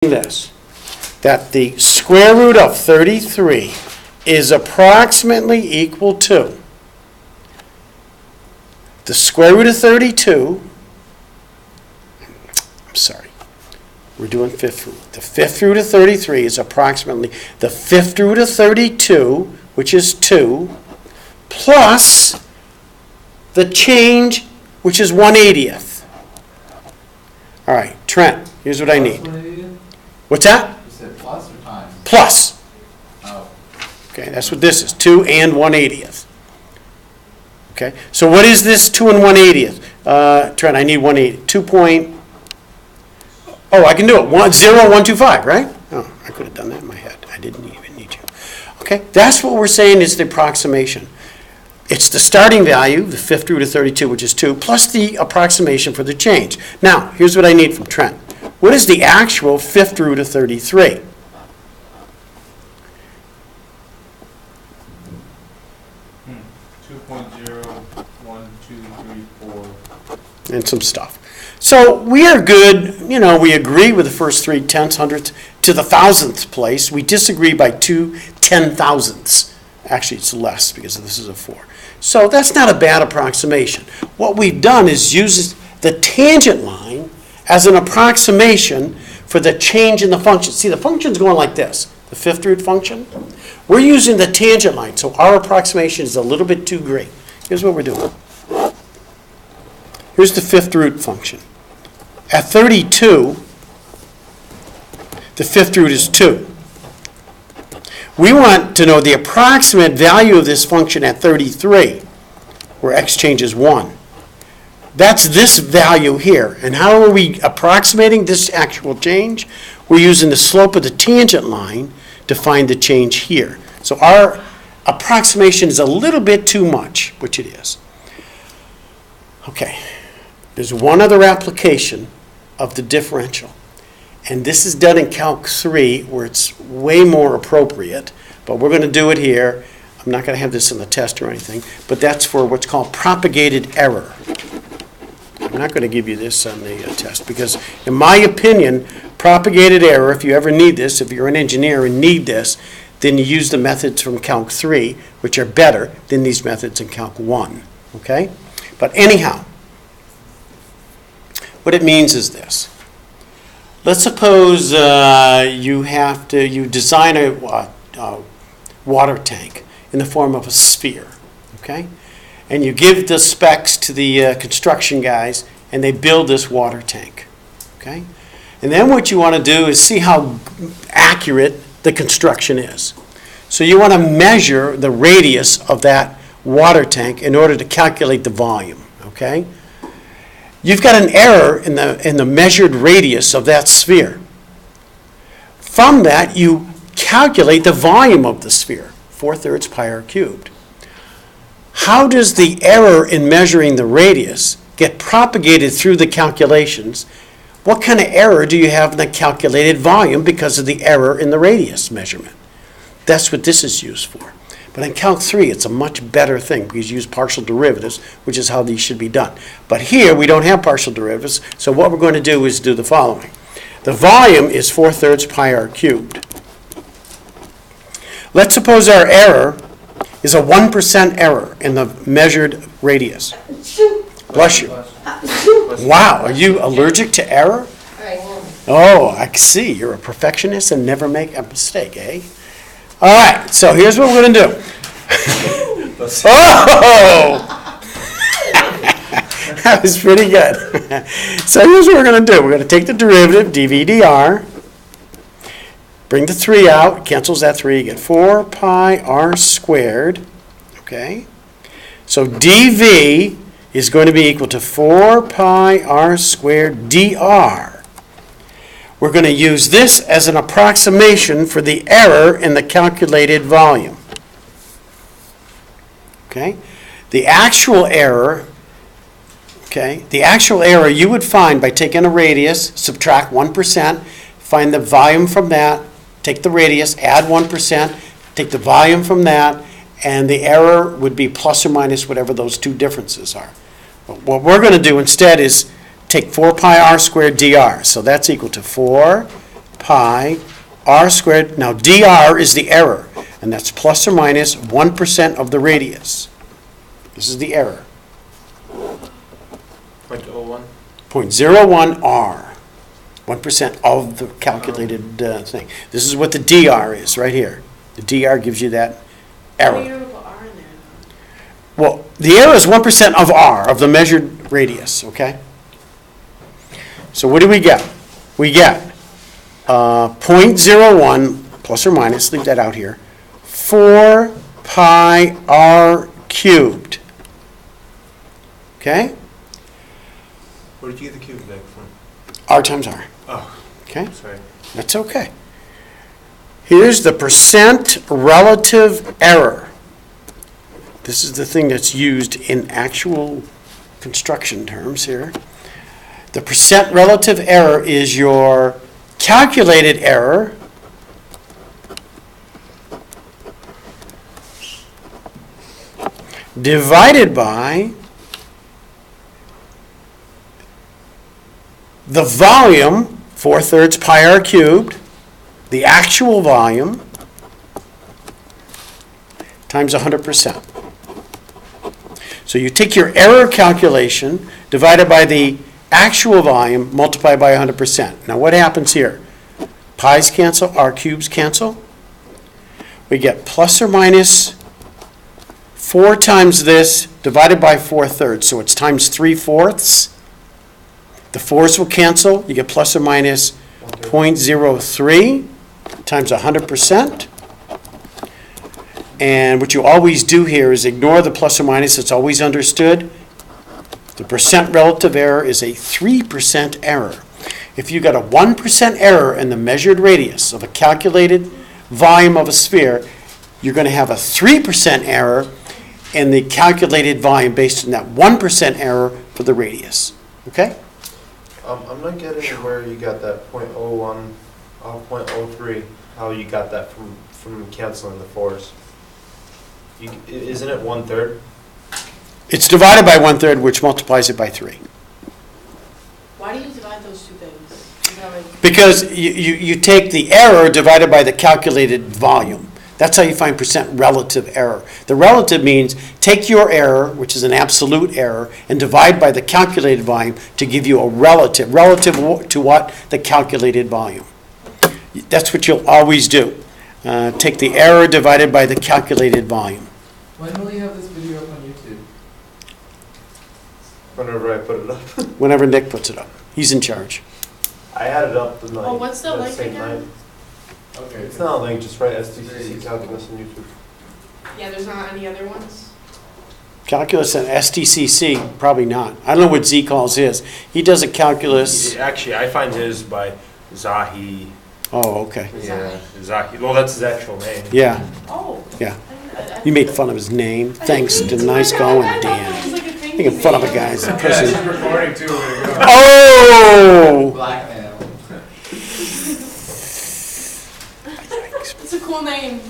this, that the square root of 33 is approximately equal to the square root of 32, I'm sorry, we're doing fifth root. The fifth root of 33 is approximately the fifth root of 32, which is 2, plus the change, which is 1/80th. All right, Trent, here's what I need. What's that? You said plus or times? Plus. Oh. Okay, that's what this is, 2 and 1/80th. Okay, so what is this 2 and 1/80th? Trent, I need 1/80. 2 point, oh, I can do it, 0.125, right? Oh, I could have done that in my head. I didn't even need you. Okay, that's what we're saying is the approximation. It's the starting value, the fifth root of 32, which is 2, plus the approximation for the change. Now, here's what I need from Trent. What is the actual fifth root of 33? And some stuff. So we are good, we agree with the first 3 tenths, hundredths, to the thousandth place. We disagree by 2 10,000ths. Actually, it's less because this is a 4. So that's not a bad approximation. What we've done is use the tangent line as an approximation for the change in the function. See, the function's going like this, the fifth root function. We're using the tangent line, so our approximation is a little bit too great. Here's what we're doing. Here's the fifth root function. At 32, the fifth root is 2. We want to know the approximate value of this function at 33, where x changes 1. That's this value here. And how are we approximating this actual change? We're using the slope of the tangent line to find the change here. So our approximation is a little bit too much, which it is. Okay. There's one other application of the differential. And this is done in Calc 3, where it's way more appropriate. But we're going to do it here. I'm not going to have this in the test or anything. But that's for what's called propagated error. I'm not going to give you this on the test because, in my opinion, propagated error, if you ever need this, if you're an engineer and need this, then you use the methods from Calc 3, which are better than these methods in Calc 1. Okay? But anyhow, what it means is this. Let's suppose you design a water tank in the form of a sphere, okay? And you give the specs to the construction guys, and they build this water tank, okay? And then what you want to do is see how accurate the construction is. So you want to measure the radius of that water tank in order to calculate the volume, okay? You've got an error in the measured radius of that sphere. From that, you calculate the volume of the sphere, 4/3 pi r cubed. How does the error in measuring the radius get propagated through the calculations? What kind of error do you have in the calculated volume because of the error in the radius measurement? That's what this is used for. But in Calc 3, it's a much better thing because you use partial derivatives, which is how these should be done. But here, we don't have partial derivatives, so what we're going to do is do the following. The volume is 4/3 pi r cubed. Let's suppose our error is a 1% error in the measured radius. Bless you. Wow, are you allergic to error? Oh, I see. You're a perfectionist and never make a mistake, eh? All right, so here's what we're going to do. Oh! That was pretty good. So here's what we're going to do. We're going to take the derivative, dv dr, bring the 3 out, cancels that 3, you get 4 pi r squared, okay? So dv is going to be equal to 4 pi r squared dr. We're going to use this as an approximation for the error in the calculated volume. Okay? The actual error you would find by taking a radius, subtract 1%, find the volume from that, take the radius, add 1%, take the volume from that, and the error would be plus or minus whatever those two differences are. But what we're going to do instead is take 4 pi r squared dr. So that's equal to 4 pi r squared. Now, dr is the error, and that's plus or minus 1% of the radius. This is the error. 0.01. 0.01 r, 1% of the calculated thing. This is what the dr is right here. The dr gives you that error. You're gonna put R in there. Well, the error is 1% of r, of the measured radius, okay? So what do we get? We get 0.01 plus or minus, leave that out here, 4 pi r cubed. Okay? Where did you get the cube back from? R times r. Oh, Okay? sorry. That's okay. Here's the percent relative error. This is the thing that's used in actual construction terms here. The percent relative error is your calculated error divided by the volume, 4/3 pi r cubed, the actual volume, times 100%. So you take your error calculation divided by the actual volume multiplied by 100%. Now what happens here? Pi's cancel, r cubes cancel. We get plus or minus 4 times this divided by 4/3. So it's times 3/4. The 4's will cancel. You get plus or minus 0.03 times 100%. And what you always do here is ignore the plus or minus. It's always understood. The percent relative error is a 3% error. If you got a 1% error in the measured radius of a calculated volume of a sphere, you're going to have a 3% error in the calculated volume based on that 1% error for the radius. Okay? I'm not getting where you got that 0.01, 0.03, how you got that from canceling the 4's. Isn't it 1/3? It's divided by 1/3, which multiplies it by 3. Why do you divide those two things? Is that like, Because you take the error divided by the calculated volume. That's how you find percent relative error. The relative means take your error, which is an absolute error, and divide by the calculated volume to give you a relative. Relative to what? The calculated volume. That's what you'll always do. Take the error divided by the calculated volume. When will you have this video up on YouTube? Whenever I put it up. Whenever Nick puts it up. He's in charge. I had it up the night. oh, what's the link same again? night. Okay. It's not a link, just write STCC calculus on YouTube. Yeah, there's not any other ones? Calculus and STCC, probably not. I don't know what Z calls his. He does a calculus. Actually, I find his by Zahi. Oh, okay. Yeah, Zahi. Well, that's his actual name. Yeah, Oh. yeah. I You made fun of his name. Thanks to nice going, Dan. Making fun of a guy's Yeah, person. she's recording too. Way to go. Oh! Blackmail. It's a cool name.